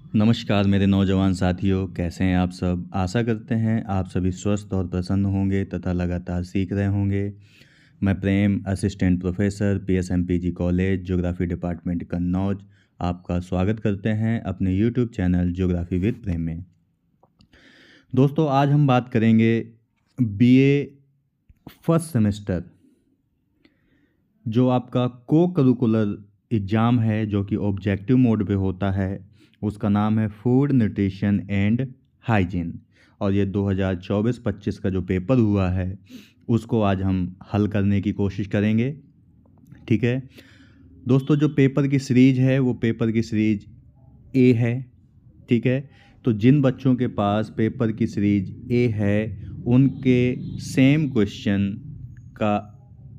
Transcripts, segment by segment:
नमस्कार मेरे नौजवान साथियों, कैसे हैं आप सब। आशा करते हैं आप सभी स्वस्थ और प्रसन्न होंगे तथा लगातार सीख रहे होंगे। मैं Prem, assistant professor PSMPG college geography department Kannauj, आपका स्वागत करते हैं अपने YouTube channel geography with Prem में। दोस्तों, आज हम बात करेंगे बीए फर्स्ट सेमेस्टर, जो आपका को करिकुलर एग्ज़ाम है, जो कि ऑब्जेक्टिव मोड पे होता है। उसका नाम है फूड न्यूट्रिशन एंड हाइजीन, और ये 2024-25 का जो पेपर हुआ है उसको आज हम हल करने की कोशिश करेंगे। ठीक है दोस्तों, जो पेपर की सीरीज है वो पेपर की सीरीज ए है। ठीक है, तो जिन बच्चों के पास पेपर की सीरीज ए है उनके सेम क्वेश्चन का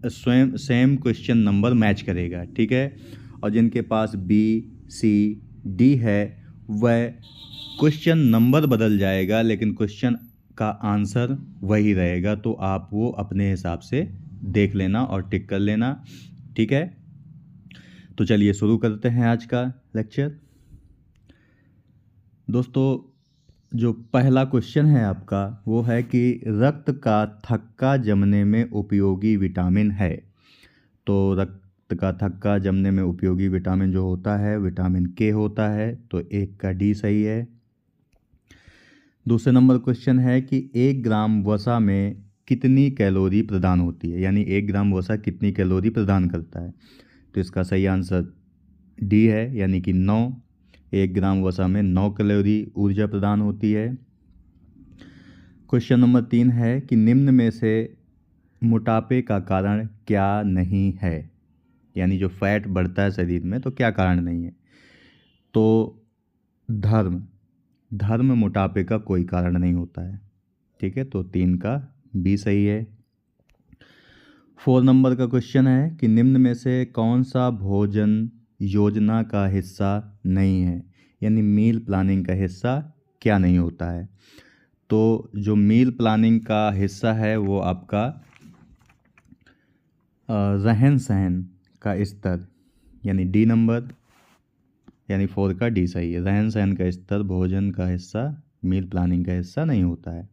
स्वयं सेम क्वेश्चन नंबर मैच करेगा। ठीक है, और जिनके पास बी, सी, डी है वह क्वेश्चन नंबर बदल जाएगा, लेकिन क्वेश्चन का आंसर वही रहेगा। तो आप वो अपने हिसाब से देख लेना और टिक कर लेना। ठीक है, तो चलिए शुरू करते हैं आज का लेक्चर। दोस्तों, जो पहला क्वेश्चन है आपका वो है कि रक्त का थक्का जमने में उपयोगी विटामिन है। तो रक्त का थक्का जमने में उपयोगी विटामिन जो होता है विटामिन के होता है, तो एक का डी सही है। दूसरे नंबर क्वेश्चन है कि 1 ग्राम वसा में कितनी कैलोरी प्रदान होती है, यानी 1 ग्राम वसा कितनी कैलोरी प्रदान करता है। तो इसका सही आंसर डी है, यानी कि 9। 1 ग्राम वसा में 9 कैलोरी ऊर्जा प्रदान होती है। क्वेश्चन नंबर 3 है कि निम्न में से मोटापे का कारण क्या नहीं है, यानी जो फैट बढ़ता है शरीर में तो क्या कारण नहीं है। तो धर्म मोटापे का कोई कारण नहीं होता है। ठीक है, तो 3 का बी सही है। 4 नंबर का क्वेश्चन है कि निम्न में से कौन सा भोजन योजना का हिस्सा नहीं है, यानी मील प्लानिंग का हिस्सा क्या नहीं होता है। तो जो मील प्लानिंग का हिस्सा है वो आपका रहन सहन का स्तर, यानी डी नंबर, यानी 4 का डी सही है। रहन सहन का स्तर भोजन का हिस्सा, मील प्लानिंग का हिस्सा नहीं होता है।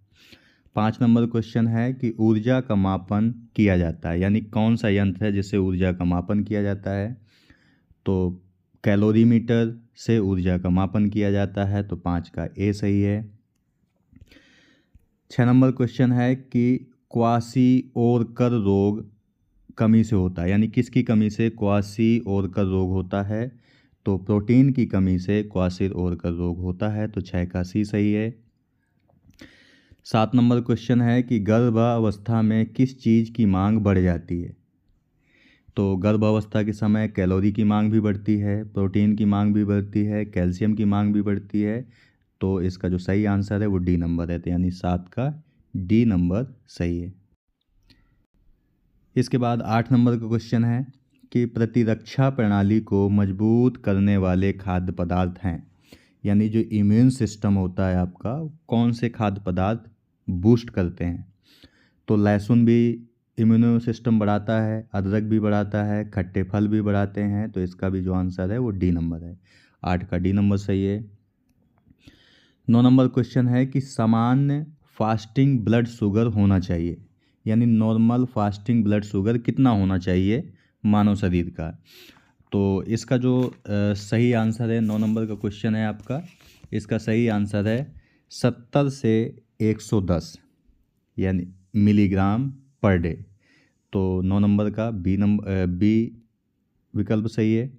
5 नंबर क्वेश्चन है कि ऊर्जा का मापन किया जाता है, यानी कौन सा यंत्र है जिससे ऊर्जा का मापन किया जाता है। तो कैलोरीमीटर से ऊर्जा का मापन किया जाता है, तो 5 का ए सही है। 6 नंबर क्वेश्चन है कि क्वासी-ओरकर रोग कमी से होता है, यानी किसकी कमी से क्वासी-ओरकर रोग होता है। तो प्रोटीन की कमी से क्वासी-ओरकर रोग होता है, तो 6 का सी सही है। 7 नंबर क्वेश्चन है कि गर्भावस्था में किस चीज़ की मांग बढ़ जाती है। तो गर्भावस्था के समय कैलोरी की मांग भी बढ़ती है, प्रोटीन की मांग भी बढ़ती है, कैल्शियम की मांग भी बढ़ती है। तो इसका जो सही आंसर है वो डी नंबर है, तो यानी 7 का डी नंबर सही है। इसके बाद 8 नंबर का क्वेश्चन है कि प्रतिरक्षा प्रणाली को मजबूत करने वाले खाद्य पदार्थ हैं, यानी जो इम्यून सिस्टम होता है आपका, कौन से खाद्य पदार्थ बूस्ट करते हैं। तो लहसुन भी इम्यूनो सिस्टम बढ़ाता है, अदरक भी बढ़ाता है, खट्टे फल भी बढ़ाते हैं। तो इसका भी जो आंसर है वो डी नंबर है, 8 का डी नंबर सही है। 9 नंबर क्वेश्चन है कि सामान्य फास्टिंग ब्लड शुगर होना चाहिए, यानी नॉर्मल फास्टिंग ब्लड शुगर कितना होना चाहिए मानव शरीर का। तो इसका जो सही आंसर है, 9 नंबर का क्वेश्चन है आपका, इसका सही आंसर है 70 से 110 यानी मिलीग्राम पर डे। तो 9 नंबर का बी विकल्प सही है।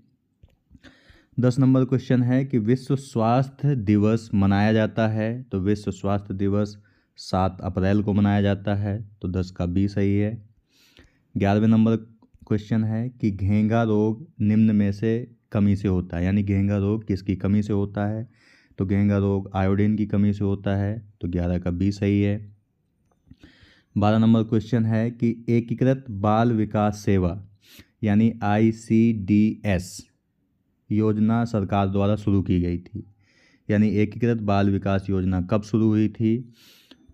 10 नंबर क्वेश्चन है कि विश्व स्वास्थ्य दिवस मनाया जाता है। तो विश्व स्वास्थ्य दिवस 7 अप्रैल को मनाया जाता है, तो 10 का बी सही है। 11वें नंबर क्वेश्चन है कि घेंगा रोग निम्न में से कमी से होता है, यानी घेंगा रोग किसकी कमी से होता है। तो घेंगा रोग आयोडीन की कमी से होता है, तो 11 का बी सही है। 12 नंबर क्वेश्चन है कि एकीकृत बाल विकास सेवा, यानी ICDS योजना सरकार द्वारा शुरू की गई थी, यानी एकीकृत बाल विकास योजना कब शुरू हुई थी।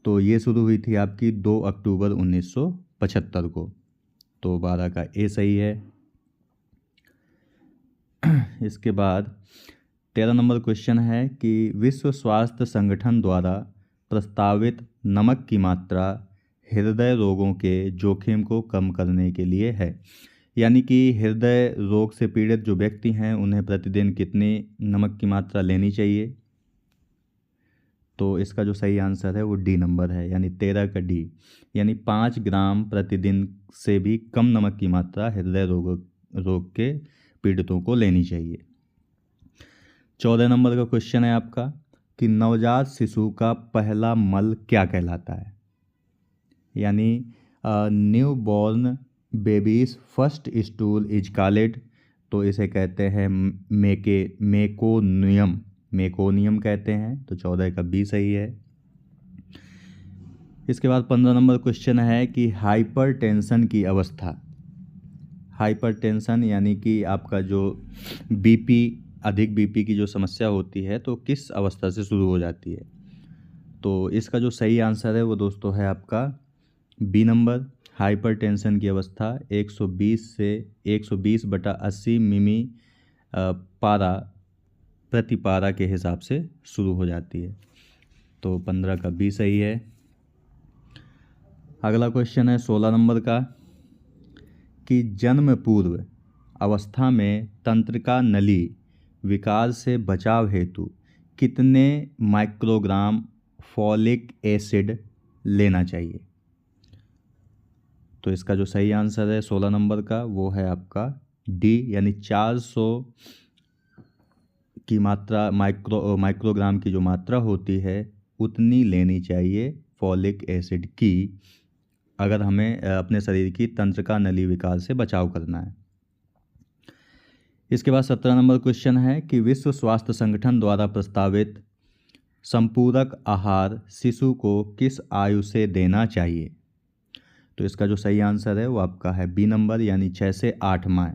तो ये शुरू हुई थी आपकी 2 अक्टूबर 1975 को, तो 12 का ए सही है। इसके बाद 13 नंबर क्वेश्चन है कि विश्व स्वास्थ्य संगठन द्वारा प्रस्तावित नमक की मात्रा हृदय रोगों के जोखिम को कम करने के लिए है। यानी कि हृदय रोग से पीड़ित जो व्यक्ति हैं उन्हें प्रतिदिन कितनी नमक की मात्रा लेनी चाहिए? तो इसका जो सही आंसर है वो डी नंबर है, यानी 13 का डी, यानी 5 ग्राम प्रतिदिन से भी कम नमक की मात्रा हृदय रोग के पीड़ितों को लेनी चाहिए। 14 नंबर का क्वेश्चन है आपका कि नवजात शिशु का पहला मल क्या कहलाता है? यानी new born babies first stool is called, तो इसे कहते हैं मेकोनियम कहते हैं। तो 14 का बी सही है। इसके बाद 15 नंबर क्वेश्चन है कि हाइपरटेंशन की अवस्था, हाइपरटेंशन यानी कि आपका जो बीपी, अधिक बीपी की जो समस्या होती है तो किस अवस्था से शुरू हो जाती है? तो इसका जो सही आंसर है वो दोस्तों है आपका बी नंबर। हाइपरटेंशन की अवस्था 120/80 मिमी पारा प्रति पारा के हिसाब से शुरू हो जाती है। तो 15 का बी सही है। अगला क्वेश्चन है 16 नंबर का कि जन्म पूर्व अवस्था में तंत्रिका नली विकार से बचाव हेतु कितने माइक्रोग्राम फॉलिक एसिड लेना चाहिए? तो इसका जो सही आंसर है 16 नंबर का वो है आपका डी, यानी 400 की मात्रा माइक्रोग्राम की जो मात्रा होती है उतनी लेनी चाहिए फॉलिक एसिड की, अगर हमें अपने शरीर की तंत्रिका नली विकार से बचाव करना है। इसके बाद 17 नंबर क्वेश्चन है कि विश्व स्वास्थ्य संगठन द्वारा प्रस्तावित संपूरक आहार शिशु को किस आयु से देना चाहिए? तो इसका जो सही आंसर है वो आपका है बी नंबर, यानी 6 से 8 माह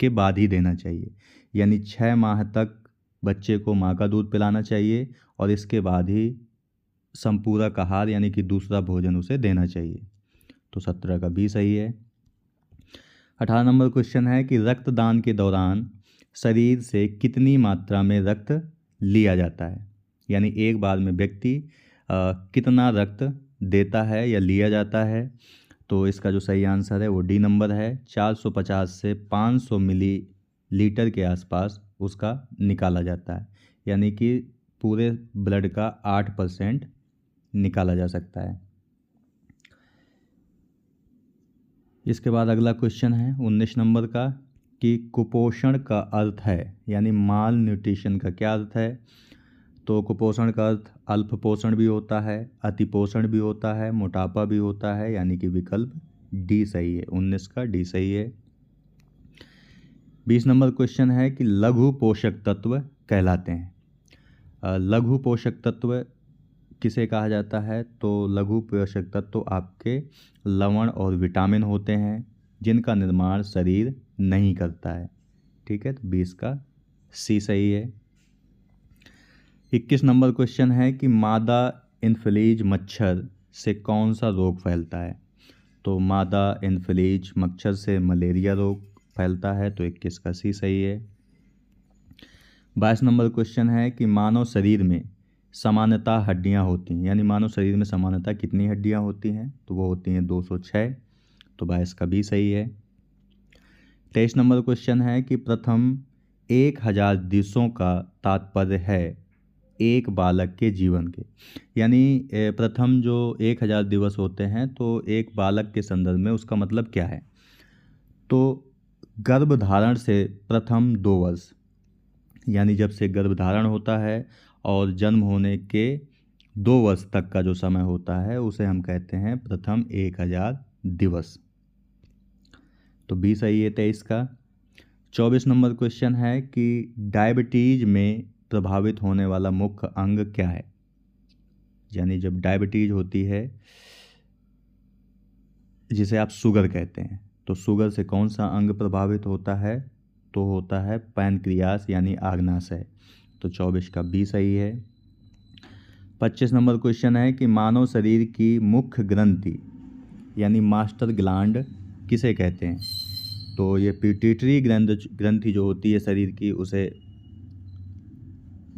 के बाद ही देना चाहिए। यानी 6 माह तक बच्चे को माँ का दूध पिलाना चाहिए और इसके बाद ही संपूरक आहार यानी कि दूसरा भोजन उसे देना चाहिए। तो 17 का बी सही है। 18 नंबर क्वेश्चन है कि रक्तदान के दौरान शरीर से कितनी मात्रा में रक्त लिया जाता है? यानी एक बार में व्यक्ति कितना रक्त देता है या लिया जाता है? तो इसका जो सही आंसर है वो डी नंबर है। 450 से 500 मिलीलीटर के आसपास उसका निकाला जाता है, यानी कि पूरे ब्लड का 8% निकाला जा सकता है। इसके बाद अगला क्वेश्चन है 19 नंबर का कि कुपोषण का अर्थ है, यानी माल न्यूट्रिशन का क्या अर्थ है? तो कुपोषण का अर्थ अल्प पोषण भी होता है, अतिपोषण भी होता है, मोटापा भी होता है, यानी कि विकल्प डी सही है। 19 का डी सही है। 20 नंबर क्वेश्चन है कि लघु पोषक तत्व कहलाते हैं। लघु पोषक तत्व किसे कहा जाता है? तो लघु पोषक तत्व आपके लवण और विटामिन होते हैं जिनका निर्माण शरीर नहीं करता है। ठीक है, तो 20 का सी सही है। 21 नंबर क्वेश्चन है कि मादा एनोफिलीज मच्छर से कौन सा रोग फैलता है? तो मादा एनोफिलीज मच्छर से मलेरिया रोग फैलता है। तो 21 का सी सही है। 22 नंबर क्वेश्चन है कि मानव शरीर में सामान्यतः हड्डियां होती हैं, यानी मानव शरीर में सामान्यतः कितनी हड्डियां होती हैं? तो वो होती हैं 206। तो 22 का भी सही है। 23 नंबर क्वेश्चन है कि प्रथम 1000 दिवसों का तात्पर्य है एक बालक के जीवन के, यानी प्रथम जो 1000 दिवस होते हैं तो एक बालक के संदर्भ में उसका मतलब क्या है? तो गर्भधारण से प्रथम 2 वर्ष, यानी जब से गर्भधारण होता है और जन्म होने के 2 वर्ष तक का जो समय होता है उसे हम कहते हैं प्रथम 1000 दिवस। तो बी सही है 23 का। 24 नंबर क्वेश्चन है कि डायबिटीज में प्रभावित होने वाला मुख्य अंग क्या है? यानी जब डायबिटीज होती है जिसे आप शुगर कहते हैं, तो शुगर से कौन सा अंग प्रभावित होता है? तो होता है पैनक्रियास यानी आग्नाशय। तो 24 का बी सही है। 25 नंबर क्वेश्चन है कि मानव शरीर की मुख्य ग्रंथि यानी मास्टर ग्लैंड किसे कहते हैं? तो ये पिट्यूटरी ग्रंथि जो होती है शरीर की उसे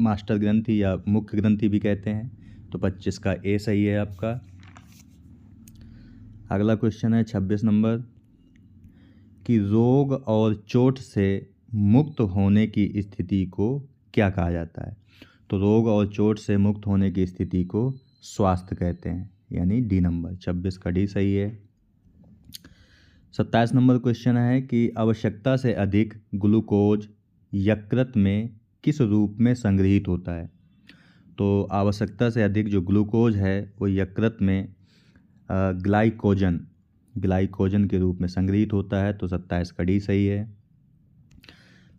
मास्टर ग्रंथि या मुख्य ग्रंथि भी कहते हैं। तो 25 का ए सही है आपका। अगला क्वेश्चन है 26 नंबर कि रोग और चोट से मुक्त होने की स्थिति को क्या कहा जाता है। तो रोग और चोट से मुक्त होने की स्थिति को स्वास्थ्य कहते हैं, यानी डी नंबर। 26 का डी सही है। 27 नंबर क्वेश्चन है कि आवश्यकता से अधिक ग्लूकोज यकृत में किस रूप में संग्रहित होता है। तो आवश्यकता से अधिक जो ग्लूकोज है वो यकृत में ग्लाइकोजन के रूप में संग्रहित होता है। तो 27 का डी सही है।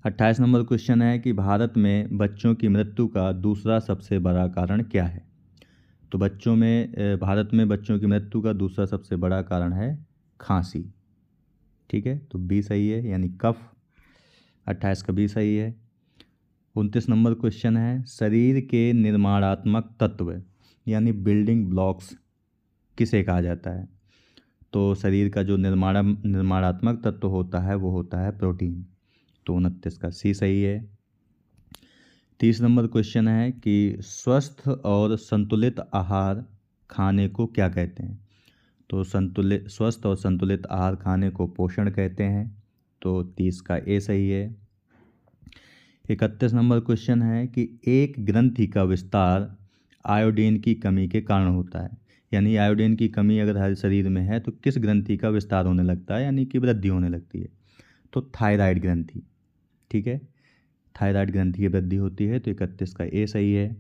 28 नंबर क्वेश्चन है कि भारत में बच्चों की मृत्यु का दूसरा सबसे बड़ा कारण क्या है। तो भारत में बच्चों की मृत्यु का दूसरा सबसे बड़ा कारण है खांसी। ठीक है, तो बी सही है, यानी कफ। 28 का बी सही है। 29 नंबर क्वेश्चन है शरीर के निर्माणात्मक तत्व यानी बिल्डिंग ब्लॉक्स किसे कहा जाता है। तो शरीर का जो निर्माणात्मक तत्व होता है वो होता है प्रोटीन। तो 29 का सी सही है। 30 नंबर क्वेश्चन है कि स्वस्थ और संतुलित आहार खाने को क्या कहते हैं। तो स्वस्थ और संतुलित आहार खाने को पोषण कहते हैं। तो 30 का ए सही है। 31 नंबर क्वेश्चन है कि एक ग्रंथि का विस्तार आयोडीन की कमी के कारण होता है, यानी आयोडीन की कमी अगर हर शरीर में है तो किस ग्रंथि का विस्तार होने लगता है, यानी कि वृद्धि होने लगती है। तो थायराइड ग्रंथि। ठीक है, थायराइड ग्रंथि की वृद्धि होती है। तो 31 का ए सही है।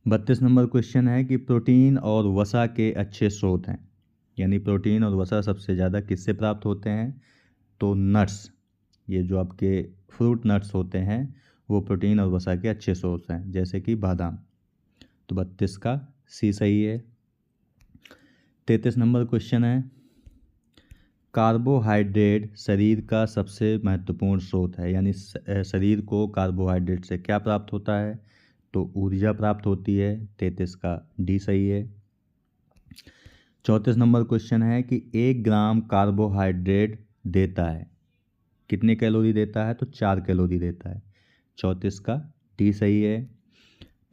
32 नंबर क्वेश्चन है कि प्रोटीन और वसा के अच्छे स्रोत हैं, यानी प्रोटीन और वसा सबसे ज़्यादा किससे प्राप्त होते हैं। तो नट्स, ये जो आपके फ्रूट नट्स होते हैं वो प्रोटीन और वसा के अच्छे सोर्स हैं, जैसे कि बादाम। तो 32 का सी सही है। 33 नंबर क्वेश्चन है कार्बोहाइड्रेट शरीर का सबसे महत्वपूर्ण स्रोत है, यानी शरीर को कार्बोहाइड्रेट से क्या प्राप्त होता है। तो ऊर्जा प्राप्त होती है। 33 का डी सही है। 34 नंबर क्वेश्चन है कि 1 ग्राम कार्बोहाइड्रेट देता है कितने कैलोरी देता है। तो 4 कैलोरी देता है। 34 का डी सही है।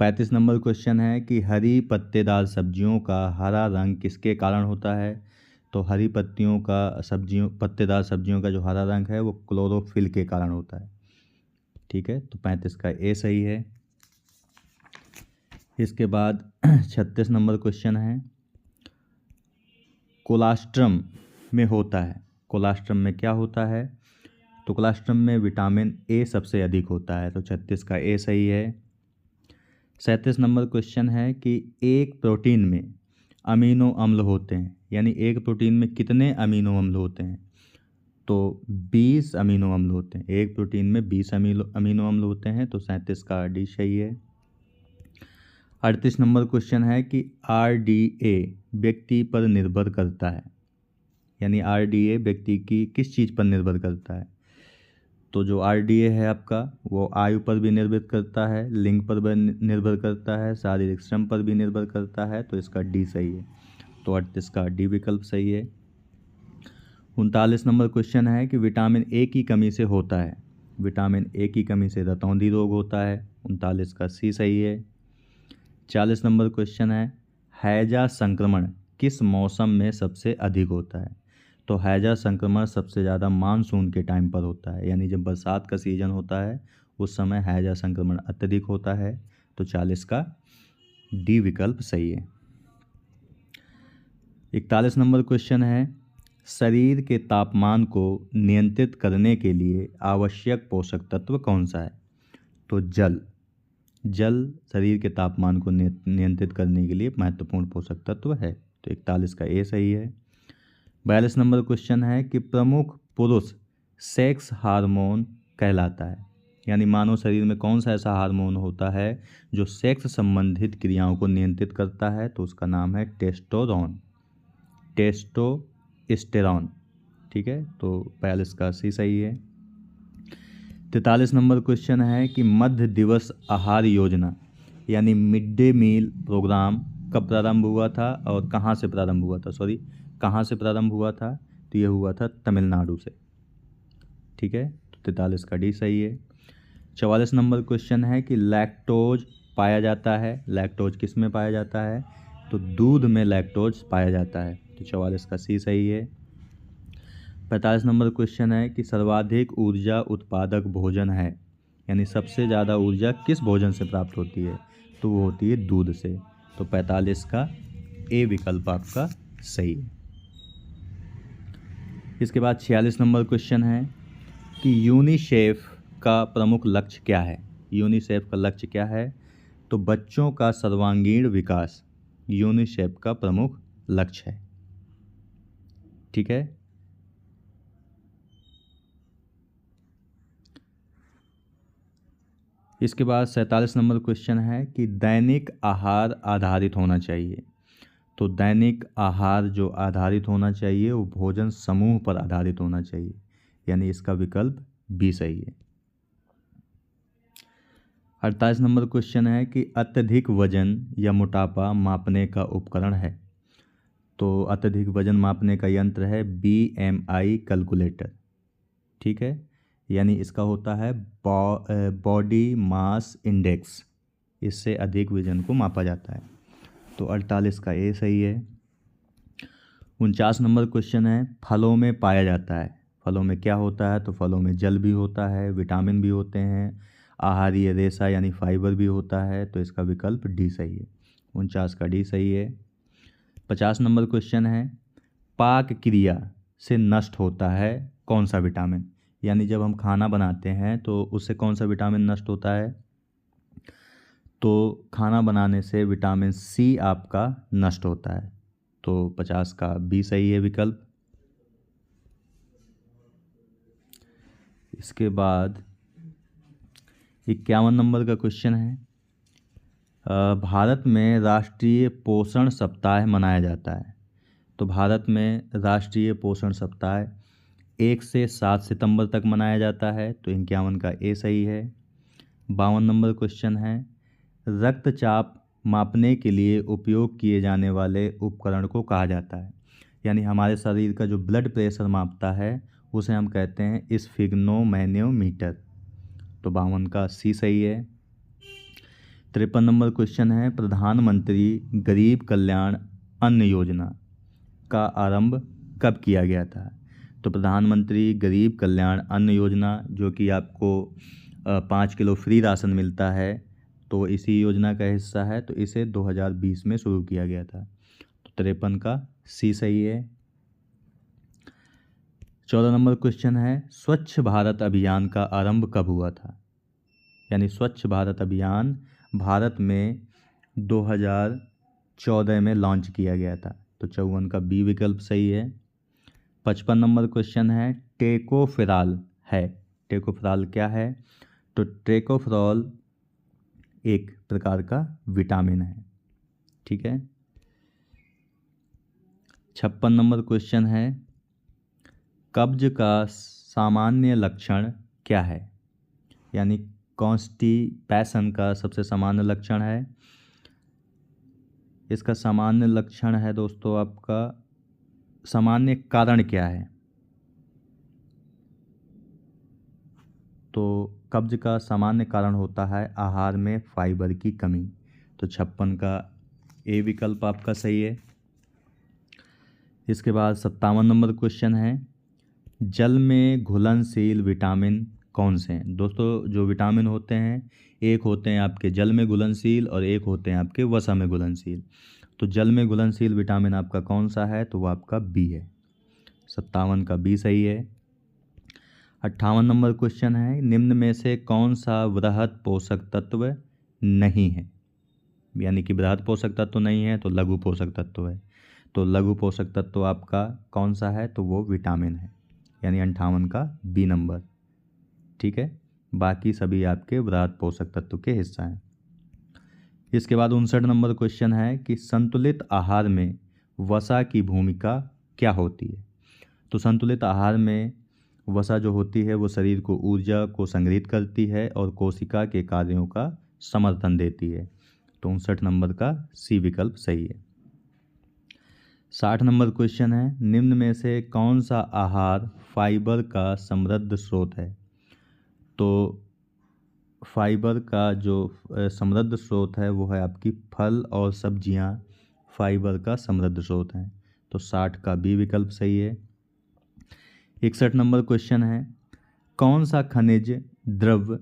35 नंबर क्वेश्चन है कि हरी पत्तेदार सब्जियों का हरा रंग किसके कारण होता है। तो हरी पत्तेदार सब्जियों का जो हरा रंग है वो क्लोरोफिल के कारण होता है। ठीक है, तो 35 का ए सही है। इसके बाद 36 नंबर क्वेश्चन है कोलास्ट्रम में होता है। कोलास्ट्रम में क्या होता है। तो कोलास्ट्रम में विटामिन ए सबसे अधिक होता है। तो 36 का ए सही है। 37 नंबर क्वेश्चन है कि एक प्रोटीन में अमीनो अम्ल होते हैं, यानी एक प्रोटीन में कितने अमीनो अम्ल होते हैं। तो 20 अमीनो अम्ल होते हैं। एक प्रोटीन में 20 अमीनो अम्ल होते हैं। तो 37 का डी सही है। 38 नंबर क्वेश्चन है कि RDA व्यक्ति पर निर्भर करता है, यानी RDA व्यक्ति की किस चीज़ पर निर्भर करता है। तो जो RDA है आपका वो आयु पर भी निर्भर करता है, लिंग पर भी निर्भर करता है, शारीरिक श्रम पर भी निर्भर करता है। तो इसका डी सही है। तो 38 का डी विकल्प सही है। 39 नंबर क्वेश्चन है कि विटामिन ए की कमी से होता है। विटामिन ए की कमी से रतौंधी रोग होता है। 39 का सी सही है। 40 नंबर क्वेश्चन है हैजा संक्रमण किस मौसम में सबसे अधिक होता है। तो हैजा संक्रमण सबसे ज़्यादा मानसून के टाइम पर होता है, यानी जब बरसात का सीजन होता है उस समय हैजा संक्रमण अत्यधिक होता है। तो 40 का डी विकल्प सही है। 41 नंबर क्वेश्चन है शरीर के तापमान को नियंत्रित करने के लिए आवश्यक पोषक तत्व कौन सा है। तो जल शरीर के तापमान को नियंत्रित करने के लिए महत्वपूर्ण पोषक तत्व है। तो 41 का ए सही है। 42 नंबर क्वेश्चन है कि प्रमुख पुरुष सेक्स हार्मोन कहलाता है, यानी मानव शरीर में कौन सा ऐसा हार्मोन होता है जो सेक्स संबंधित क्रियाओं को नियंत्रित करता है। तो उसका नाम है टेस्टोस्टेरॉन। ठीक है, तो 42 का सी सही है। 43 नंबर क्वेश्चन है कि मध्य दिवस आहार योजना यानी मिड डे मील प्रोग्राम कब प्रारंभ हुआ था और कहाँ से प्रारंभ हुआ था। तो ये हुआ था तमिलनाडु से। ठीक है, तो 43 का डी सही है। 44 नंबर क्वेश्चन है कि लैक्टोज पाया जाता है। लैक्टोज किस में पाया जाता है? तो दूध में लैक्टोज पाया जाता है। तो 44 का सी सही है। 45 नंबर क्वेश्चन है कि सर्वाधिक ऊर्जा उत्पादक भोजन है, यानी सबसे ज़्यादा ऊर्जा किस भोजन से प्राप्त होती है? तो वो होती है दूध से। तो 45 का ए विकल्प आपका सही है। इसके बाद 46 नंबर क्वेश्चन है कि यूनिसेफ का प्रमुख लक्ष्य क्या है? यूनिसेफ का लक्ष्य क्या है? तो बच्चों का सर्वांगीण विकास यूनिसेफ का प्रमुख लक्ष्य है। ठीक है। इसके बाद 47 नंबर क्वेश्चन है कि दैनिक आहार आधारित होना चाहिए। तो दैनिक आहार जो आधारित होना चाहिए वो भोजन समूह पर आधारित होना चाहिए, यानी इसका विकल्प बी सही है। 48 नंबर क्वेश्चन है कि अत्यधिक वजन या मोटापा मापने का उपकरण है। तो अत्यधिक वजन मापने का यंत्र है BMI कैलकुलेटर। ठीक है, यानी इसका होता है बॉडी मास इंडेक्स, इससे अधिक वजन को मापा जाता है। तो 48 का ए सही है। 49 नंबर क्वेश्चन है फलों में पाया जाता है। फलों में क्या होता है? तो फलों में जल भी होता है, विटामिन भी होते हैं, आहारीय रेशा यानी फाइबर भी होता है। तो इसका विकल्प डी सही है। 49 का डी सही है। 50 नंबर क्वेश्चन है पाक क्रिया से नष्ट होता है कौन सा विटामिन? यानी जब हम खाना बनाते हैं तो उससे कौन सा विटामिन नष्ट होता है? तो खाना बनाने से विटामिन सी आपका नष्ट होता है। तो 50 का बी सही है विकल्प। इसके बाद 51 नंबर का क्वेश्चन है भारत में राष्ट्रीय पोषण सप्ताह मनाया जाता है। तो भारत में राष्ट्रीय पोषण सप्ताह 1 से 7 सितंबर तक मनाया जाता है। तो 51 का ए सही है। 52 नंबर क्वेश्चन है रक्तचाप मापने के लिए उपयोग किए जाने वाले उपकरण को कहा जाता है। यानी हमारे शरीर का जो ब्लड प्रेशर मापता है उसे हम कहते हैं स्फिग्नोमैनोमीटर। तो 52 का सी सही है। 53 नंबर क्वेश्चन है प्रधानमंत्री गरीब कल्याण अन्न योजना का आरंभ कब किया गया था? तो प्रधानमंत्री गरीब कल्याण अन्न योजना जो कि आपको 5 किलो फ्री राशन मिलता है, तो इसी योजना का हिस्सा है। तो इसे 2020 में शुरू किया गया था। तो 53 का सी सही है। 14 नंबर क्वेश्चन है स्वच्छ भारत अभियान का आरंभ कब हुआ था? यानी स्वच्छ भारत अभियान भारत में 2014 में लॉन्च किया गया था। तो 54 का बी विकल्प सही है। 55 नंबर क्वेश्चन है टेकोफेराल है। टेकोफेराल क्या है? तो टेकोफेराल एक प्रकार का विटामिन है। ठीक है। 56 नंबर क्वेश्चन है कब्ज का सामान्य लक्षण क्या है? यानी कॉन्स्टिपेशन का सबसे सामान्य लक्षण है। इसका सामान्य लक्षण है दोस्तों आपका सामान्य कारण क्या है? तो कब्ज का सामान्य कारण होता है आहार में फाइबर की कमी। तो 56 का ए विकल्प आपका सही है। इसके बाद 57 नंबर क्वेश्चन है जल में घुलनशील विटामिन कौन से हैं? दोस्तों जो विटामिन होते हैं एक होते हैं आपके जल में घुलनशील और एक होते हैं आपके वसा में घुलनशील। तो जल में घुलनशील विटामिन आपका कौन सा है? तो वो आपका बी है। 57 का बी सही है। 58 नंबर क्वेश्चन है निम्न में से कौन सा वृहद पोषक तत्व नहीं है? यानी कि बृहद पोषक तत्व नहीं है तो लघु पोषक तत्व है। तो लघु पोषक तत्व आपका कौन सा है? तो वो विटामिन है, यानी 58 का बी नंबर। ठीक है, बाकी सभी आपके वृहद पोषक तत्व के हिस्सा हैं। इसके बाद 59 नंबर क्वेश्चन है कि संतुलित आहार में वसा की भूमिका क्या होती है? तो संतुलित आहार में वसा जो होती है वो शरीर को ऊर्जा को संग्रहित करती है और कोशिका के कार्यों का समर्थन देती है। तो 59 नंबर का सी विकल्प सही है। 60 नंबर क्वेश्चन है निम्न में से कौन सा आहार फाइबर का समृद्ध स्रोत है? तो फाइबर का जो समृद्ध स्रोत है वो है आपकी फल और सब्जियां फाइबर का समृद्ध स्रोत हैं। तो 60 का बी विकल्प सही है। 61 नंबर क्वेश्चन है, कौन सा खनिज द्रव्य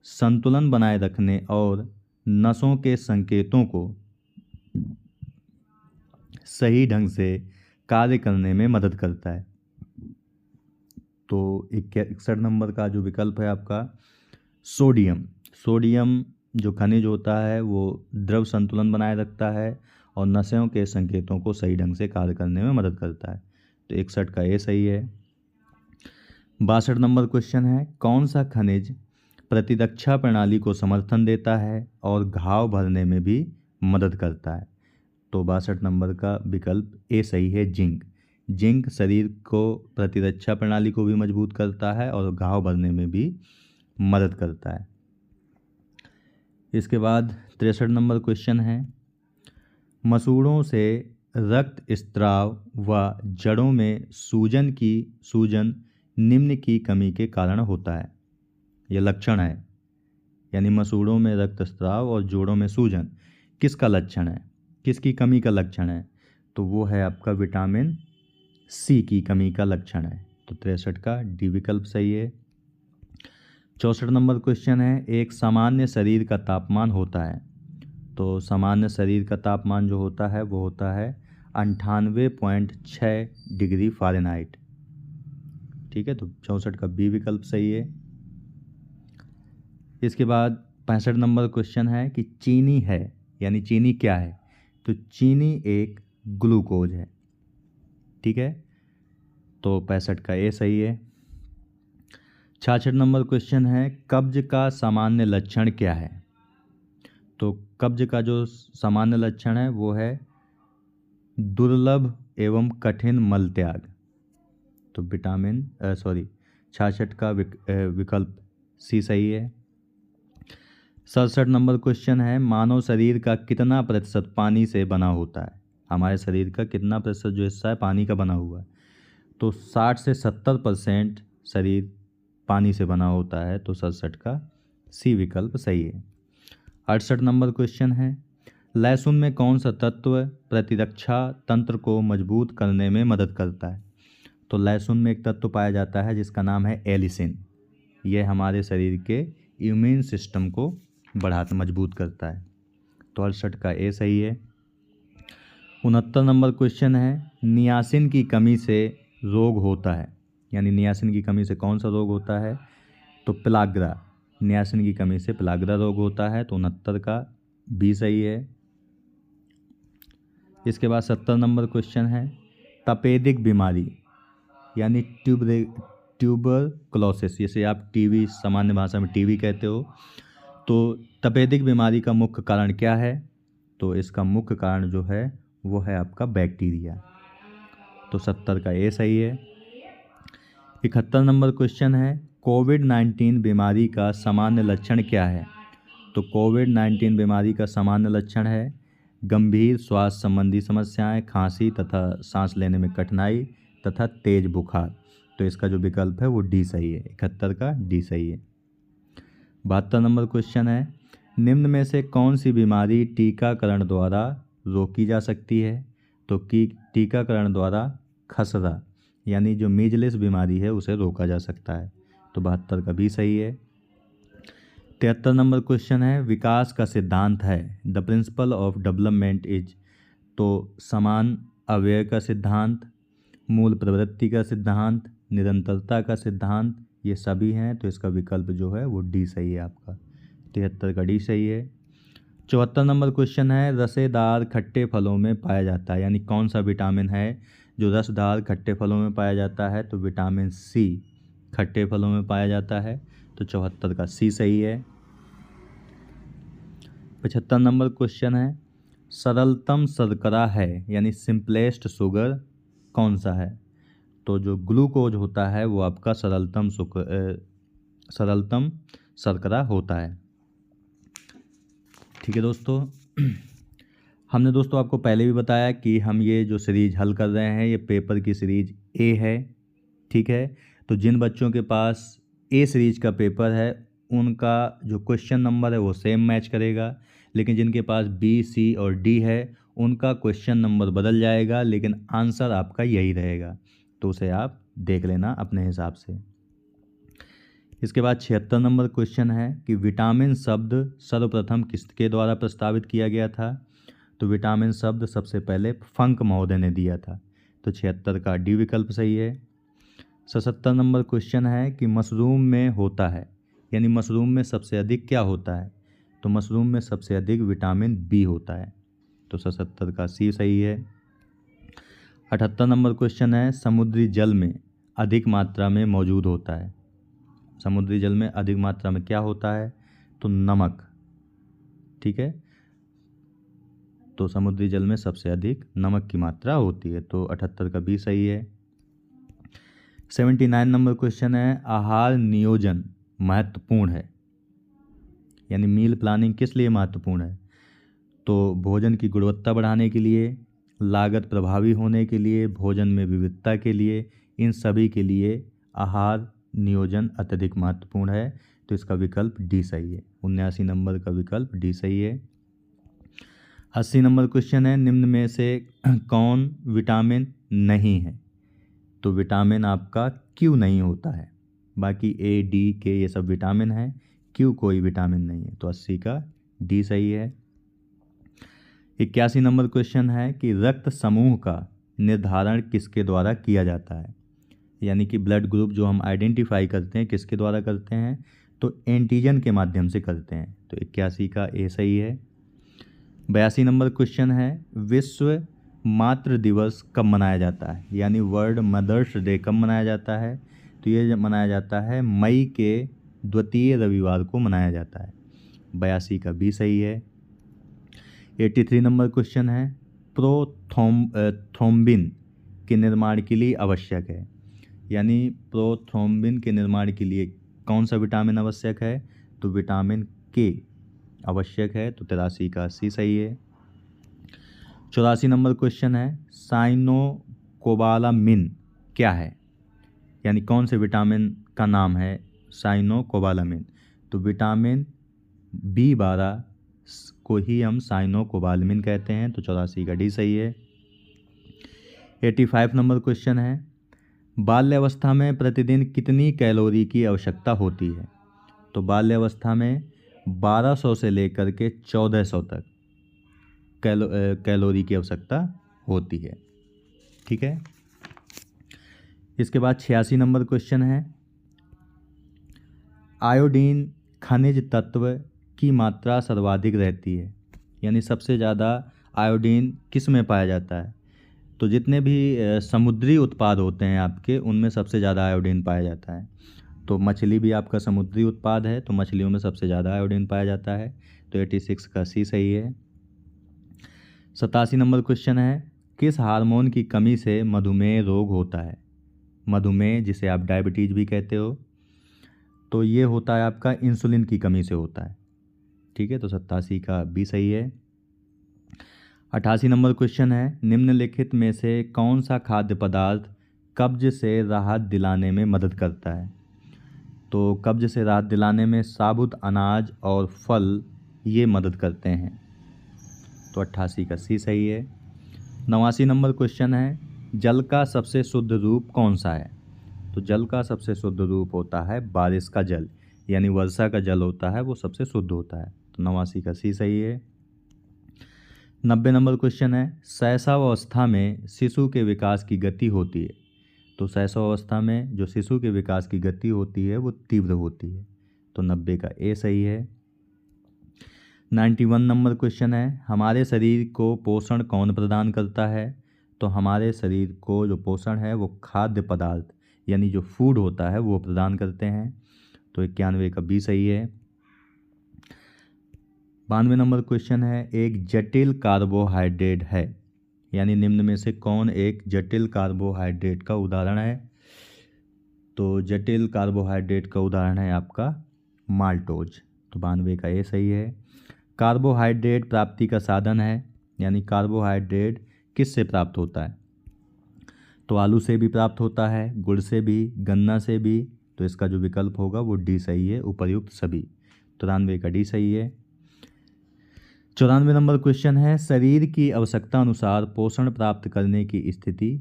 संतुलन बनाए रखने और नसों के संकेतों को सही ढंग से कार्य करने में मदद करता है? तो 61 नंबर का जो विकल्प है आपका सोडियम। सोडियम जो खनिज होता है वो द्रव संतुलन बनाए रखता है और नसों के संकेतों को सही ढंग से कार्य करने में मदद करता है। तो 61 का ए सही है। 62 नंबर क्वेश्चन है, कौन सा खनिज प्रतिरक्षा प्रणाली को समर्थन देता है और घाव भरने में भी मदद करता है? तो 62 नंबर का विकल्प ए सही है, जिंक। जिंक शरीर को प्रतिरक्षा प्रणाली को भी मजबूत करता है और घाव भरने में भी मदद करता है। इसके बाद 63 नंबर क्वेश्चन है, मसूड़ों से रक्त स्त्राव व जड़ों में सूजन निम्न की कमी के कारण होता है। यह लक्षण है, यानी मसूड़ों में रक्त स्त्राव और जोड़ों में सूजन किसका लक्षण है, किसकी कमी का लक्षण है? तो वो है आपका विटामिन सी की कमी का लक्षण है। तो 63 का डी विकल्प सही है। 64 नंबर क्वेश्चन है, एक सामान्य शरीर का तापमान होता है। तो सामान्य शरीर का तापमान जो होता है वो होता है 98.6 डिग्री फ़ारेनहाइट। ठीक है, तो 64 का बी विकल्प सही है। इसके बाद 65 नंबर क्वेश्चन है कि चीनी है, यानी चीनी क्या है? तो चीनी एक ग्लूकोज है। ठीक है, तो 65 का ए सही है। 66 नंबर क्वेश्चन है, कब्ज का सामान्य लक्षण क्या है? तो कब्ज का जो सामान्य लक्षण है वो है दुर्लभ एवं कठिन मल त्याग। तो 66 का विकल्प सी सही है। 67 नंबर क्वेश्चन है, मानव शरीर का कितना प्रतिशत पानी से बना होता है? हमारे शरीर का कितना प्रतिशत जो हिस्सा है पानी का बना हुआ है? तो 60 से 70% शरीर पानी से बना होता है। तो 67 का सी विकल्प सही है। 68 नंबर क्वेश्चन है, लहसुन में कौन सा तत्व प्रतिरक्षा तंत्र को मजबूत करने में मदद करता है? तो लहसुन में एक तत्व पाया जाता है जिसका नाम है एलिसिन। यह हमारे शरीर के इम्यून सिस्टम को बढ़ाकर मजबूत करता है। तो 68 का ए सही है। 69 नंबर क्वेश्चन है, नियासिन की कमी से रोग होता है, यानी नियासिन की कमी से कौन सा रोग होता है? तो पेलाग्रा। नियासिन की कमी से पेलाग्रा रोग होता है। तो 69 का बी सही है। इसके बाद 70 नंबर क्वेश्चन है, तपेदिक बीमारी यानी ट्यूबरक्लोसिस, जिसे आप टीवी सामान्य भाषा में टीवी कहते हो, तो तपेदिक बीमारी का मुख्य कारण क्या है? तो इसका मुख्य कारण जो है वो है आपका बैक्टीरिया। तो 70 का ए सही है। 71 नंबर क्वेश्चन है, कोविड-19 बीमारी का सामान्य लक्षण क्या है? तो कोविड-19 बीमारी का सामान्य लक्षण है गंभीर स्वास्थ्य संबंधी समस्याएं, खांसी तथा सांस लेने में कठिनाई तथा तेज बुखार। तो इसका जो विकल्प है वो डी सही है। 71 का डी सही है। 72 नंबर क्वेश्चन है, निम्न में से कौन सी बीमारी टीकाकरण द्वारा रोकी जा सकती है? तो टीकाकरण द्वारा खसरा यानी जो मीजल्स बीमारी है उसे रोका जा सकता है। तो 72 का भी सही है। 73 नंबर क्वेश्चन है, विकास का सिद्धांत है the principle of development is. तो समान अव्यय का सिद्धांत, मूल प्रवृत्ति का सिद्धांत, निरंतरता का सिद्धांत, ये सभी हैं। तो इसका विकल्प जो है वो डी सही है आपका। 73 का डी सही है। 74 नंबर क्वेश्चन है, रसेदार खट्टे फलों में पाया जाता है, यानी कौन सा विटामिन है जो रसदार खट्टे फलों में पाया जाता है? तो विटामिन सी खट्टे फलों में पाया जाता है। तो 74 का सी सही है। 75 नंबर क्वेश्चन है, सरलतम शर्करा है यानी सिंपलेस्ट शुगर कौन सा है? तो जो ग्लूकोज होता है वो आपका सरलतम शर्करा होता है। ठीक है दोस्तों, हमने दोस्तों आपको पहले भी बताया कि हम ये जो सीरीज हल कर रहे हैं ये पेपर की सीरीज ए है। ठीक है, तो जिन बच्चों के पास ए सीरीज का पेपर है उनका जो क्वेश्चन नंबर है वो सेम मैच करेगा, लेकिन जिनके पास बी, सी और डी है उनका क्वेश्चन नंबर बदल जाएगा, लेकिन आंसर आपका यही रहेगा। तो उसे आप देख लेना अपने हिसाब से। इसके बाद 76 नंबर क्वेश्चन है कि विटामिन शब्द सर्वप्रथम किसके द्वारा प्रस्तावित किया गया था। तो विटामिन शब्द सबसे पहले फंक महोदय ने दिया था, तो 76 का डी विकल्प सही है। 77 नंबर क्वेश्चन है कि मशरूम में होता है, यानी मशरूम में सबसे अधिक क्या होता है। तो मशरूम में सबसे अधिक विटामिन बी होता है, तो 77 का सी सही है। 78 नंबर क्वेश्चन है समुद्री जल में अधिक मात्रा में मौजूद होता है। समुद्री जल में अधिक मात्रा में क्या होता है, तो नमक। ठीक है, तो समुद्री जल में सबसे अधिक नमक की मात्रा होती है, तो 78 का बी सही है। 79 नंबर क्वेश्चन है आहार नियोजन महत्वपूर्ण है, यानी मील प्लानिंग किस लिए महत्वपूर्ण है। तो भोजन की गुणवत्ता बढ़ाने के लिए, लागत प्रभावी होने के लिए, भोजन में विविधता के लिए, इन सभी के लिए आहार नियोजन अत्यधिक महत्वपूर्ण है, तो इसका विकल्प डी सही है। 79 नंबर का विकल्प डी सही है। 80 नंबर क्वेश्चन है निम्न में से कौन विटामिन नहीं है। तो विटामिन आपका क्यू नहीं होता है, बाकी ए, डी, के ये सब विटामिन है, क्यू कोई विटामिन नहीं है, तो 80 का डी सही है। 81 नंबर क्वेश्चन है कि रक्त समूह का निर्धारण किसके द्वारा किया जाता है, यानी कि ब्लड ग्रुप जो हम आइडेंटिफाई करते हैं किसके द्वारा करते हैं, तो एंटीजन के माध्यम से करते हैं, तो 81 का ए सही है। 82 नंबर क्वेश्चन है विश्व मातृ दिवस कब मनाया जाता है, यानी वर्ल्ड मदर्स डे कब मनाया जाता है। तो ये मनाया जाता है मई के द्वितीय रविवार को मनाया जाता है, 82 का बी सही है। 83 नंबर क्वेश्चन है प्रोथ्रोम्बिन के निर्माण के लिए आवश्यक है, यानी प्रोथ्रोम्बिन के निर्माण के लिए कौन सा विटामिन आवश्यक है, तो विटामिन के आवश्यक है, तो 83 का सी सही है। 84 नंबर क्वेश्चन है साइनोकोबालामिन क्या है, यानी कौन से विटामिन का नाम है साइनोकोबालामिन। तो विटामिन B12 को ही हम साइनोकोबालामिन कहते हैं, तो 84 का डी सही है। 85 नंबर क्वेश्चन है बाल्यावस्था में प्रतिदिन कितनी कैलोरी की आवश्यकता होती है। तो बाल्यावस्था में 1200 से लेकर के 1400 तक कैलोरी की आवश्यकता होती है। ठीक है, इसके बाद 86 नंबर क्वेश्चन है आयोडीन खनिज तत्व की मात्रा सर्वाधिक रहती है, यानी सबसे ज़्यादा आयोडीन किस में पाया जाता है। तो जितने भी समुद्री उत्पाद होते हैं आपके, उनमें सबसे ज़्यादा आयोडीन पाया जाता है। तो मछली भी आपका समुद्री उत्पाद है, तो मछलियों में सबसे ज़्यादा आयोडीन पाया जाता है, तो 86 का सी सही है। 87 नंबर क्वेश्चन है किस हार्मोन की कमी से मधुमेह रोग होता है। मधुमेह जिसे आप डायबिटीज़ भी कहते हो, तो ये होता है आपका इंसुलिन की कमी से होता है। ठीक है, तो 87 का बी सही है। 88 नंबर क्वेश्चन है निम्नलिखित में से कौन सा खाद्य पदार्थ कब्ज से राहत दिलाने में मदद करता है। तो कब्ज से राहत दिलाने में साबुत अनाज और फल ये मदद करते हैं, तो 88 का सी सही है। 89 नंबर क्वेश्चन है जल का सबसे शुद्ध रूप कौन सा है। तो जल का सबसे शुद्ध रूप होता है बारिश का जल, यानी वर्षा का जल होता है वो सबसे शुद्ध होता है, तो 89 का सी सही है। 90 नंबर क्वेश्चन है शैशवावस्था में शिशु के विकास की गति होती है। तो शैशवावस्था में जो शिशु के विकास की गति होती है वो तीव्र होती है, तो 90 का ए सही है। 91 नंबर क्वेश्चन है हमारे शरीर को पोषण कौन प्रदान करता है। तो हमारे शरीर को जो पोषण है वो खाद्य पदार्थ यानी जो फूड होता है वो प्रदान करते हैं, तो 91 का बी सही है। 92 नंबर क्वेश्चन है एक जटिल कार्बोहाइड्रेट है, यानी निम्न में से कौन एक जटिल कार्बोहाइड्रेट का उदाहरण है। तो जटिल कार्बोहाइड्रेट का उदाहरण है आपका माल्टोज, तो 92 का ए सही है। कार्बोहाइड्रेट प्राप्ति का साधन है, यानी कार्बोहाइड्रेट किस से प्राप्त होता है। तो आलू से भी प्राप्त होता है, गुड़ से भी, गन्ना से भी, तो तो इसका जो विकल्प होगा वो डी सही है, उपर्युक्त सभी। 93 का डी सही है। 94 नंबर क्वेश्चन है, शरीर की आवश्यकता अनुसार पोषण प्राप्त करने की स्थिति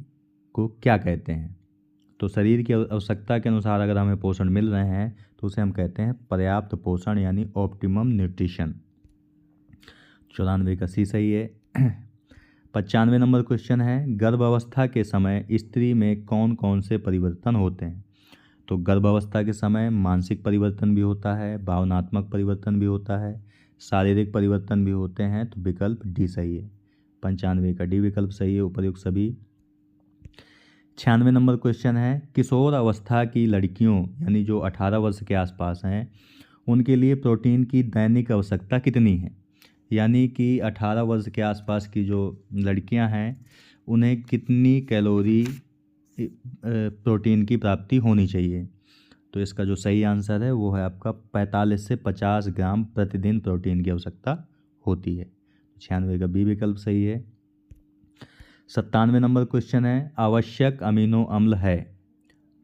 को क्या कहते हैं? तो शरीर की आवश्यकता के अनुसार अगर हमें पोषण मिल रहे हैं तो उसे हम कहते हैं पर्याप्त पोषण यानी ऑप्टिमम न्यूट्रिशन। 94 का सी सही है। 95 नंबर क्वेश्चन है, गर्भावस्था के समय स्त्री में कौन कौन से परिवर्तन होते हैं? तो गर्भावस्था के समय मानसिक परिवर्तन भी होता है, भावनात्मक परिवर्तन भी होता है, शारीरिक परिवर्तन भी होते हैं, तो विकल्प डी सही है। 95 का डी विकल्प सही है, उपर्युक्त सभी। 96 नंबर क्वेश्चन है, किशोर अवस्था की लड़कियों यानी जो 18 वर्ष के आसपास हैं उनके लिए प्रोटीन की दैनिक आवश्यकता कितनी है? यानी कि 18 वर्ष के आसपास की जो लड़कियां हैं उन्हें कितनी कैलोरी प्रोटीन की प्राप्ति होनी चाहिए? तो इसका जो सही आंसर है वो है आपका 45 से 50 ग्राम प्रतिदिन प्रोटीन की आवश्यकता होती है। 96 का बी विकल्प सही है। 97 नंबर क्वेश्चन है, आवश्यक अमीनो अम्ल है?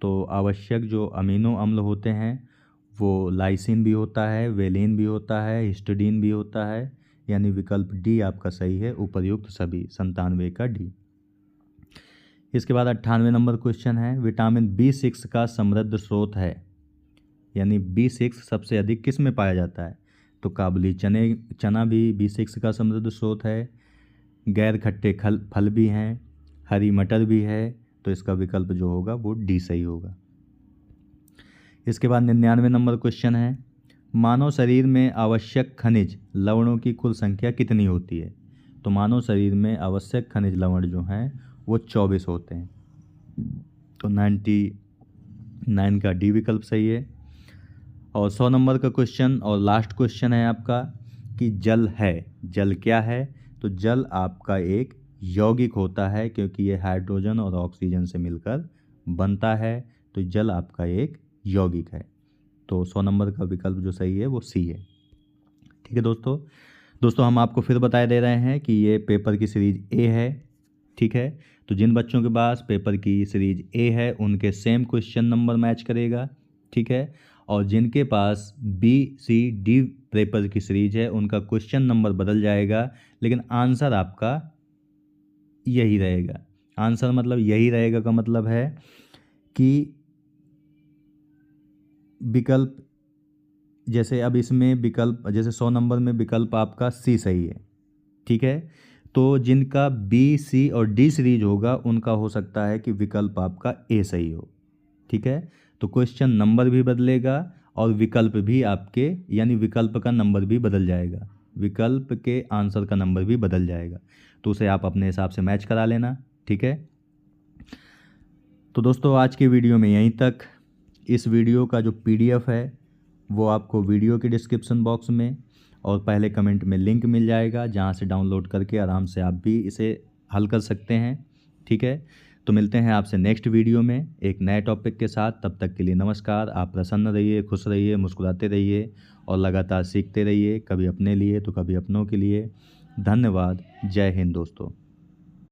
तो आवश्यक जो अमीनो अम्ल होते हैं वो लाइसिन भी होता है, वेलिन भी होता है, हिस्टिडीन भी होता है, यानी विकल्प डी आपका सही है, उपर्युक्त सभी। 97 का डी। इसके बाद 98 नंबर क्वेश्चन है, विटामिन B6 का समृद्ध स्रोत है? यानी B6 सबसे अधिक किस में पाया जाता है? तो काबुली चना भी B6 का समृद्ध स्रोत है, गैर खट्टे फल भी हैं, हरी मटर भी है, तो इसका विकल्प जो होगा वो डी सही होगा। इसके बाद 99 नंबर क्वेश्चन है, मानव शरीर में आवश्यक खनिज लवणों की कुल संख्या कितनी होती है? तो मानव शरीर में आवश्यक खनिज लवण जो हैं वो 24 होते हैं, तो 99 का डी विकल्प सही है। और 100 नंबर का क्वेश्चन और लास्ट क्वेश्चन है आपका कि जल है, जल क्या है? तो जल आपका एक यौगिक होता है क्योंकि ये हाइड्रोजन और ऑक्सीजन से मिलकर बनता है, तो जल आपका एक यौगिक है। तो 100 नंबर का विकल्प जो सही है वो सी है। ठीक है दोस्तों हम आपको फिर बता दे रहे हैं कि ये पेपर की सीरीज ए है। ठीक है, तो जिन बच्चों के पास पेपर की सीरीज ए है उनके सेम क्वेश्चन नंबर मैच करेगा। ठीक है, और जिनके पास B-C-D पेपर की सीरीज है उनका क्वेश्चन नंबर बदल जाएगा, लेकिन आंसर आपका यही रहेगा। आंसर मतलब यही रहेगा का मतलब है कि विकल्प, जैसे अब इसमें विकल्प, जैसे 100 नंबर में विकल्प आपका सी सही है। ठीक है, तो जिनका B-C और D सीरीज होगा उनका हो सकता है कि विकल्प आपका ए सही हो। ठीक है, तो क्वेश्चन नंबर भी बदलेगा और विकल्प भी आपके, यानी विकल्प का नंबर भी बदल जाएगा, विकल्प के आंसर का नंबर भी बदल जाएगा, तो उसे आप अपने हिसाब से मैच करा लेना। ठीक है, तो दोस्तों आज के वीडियो में यहीं तक। इस वीडियो का जो PDF है वो आपको वीडियो के डिस्क्रिप्शन बॉक्स में और पहले कमेंट में लिंक मिल जाएगा, जहां से डाउनलोड करके आराम से आप भी इसे हल कर सकते हैं। ठीक है, तो मिलते हैं आपसे नेक्स्ट वीडियो में एक नए टॉपिक के साथ। तब तक के लिए नमस्कार। आप प्रसन्न रहिए, खुश रहिए, मुस्कुराते रहिए और लगातार सीखते रहिए, कभी अपने लिए तो कभी अपनों के लिए। धन्यवाद। जय हिंद दोस्तों।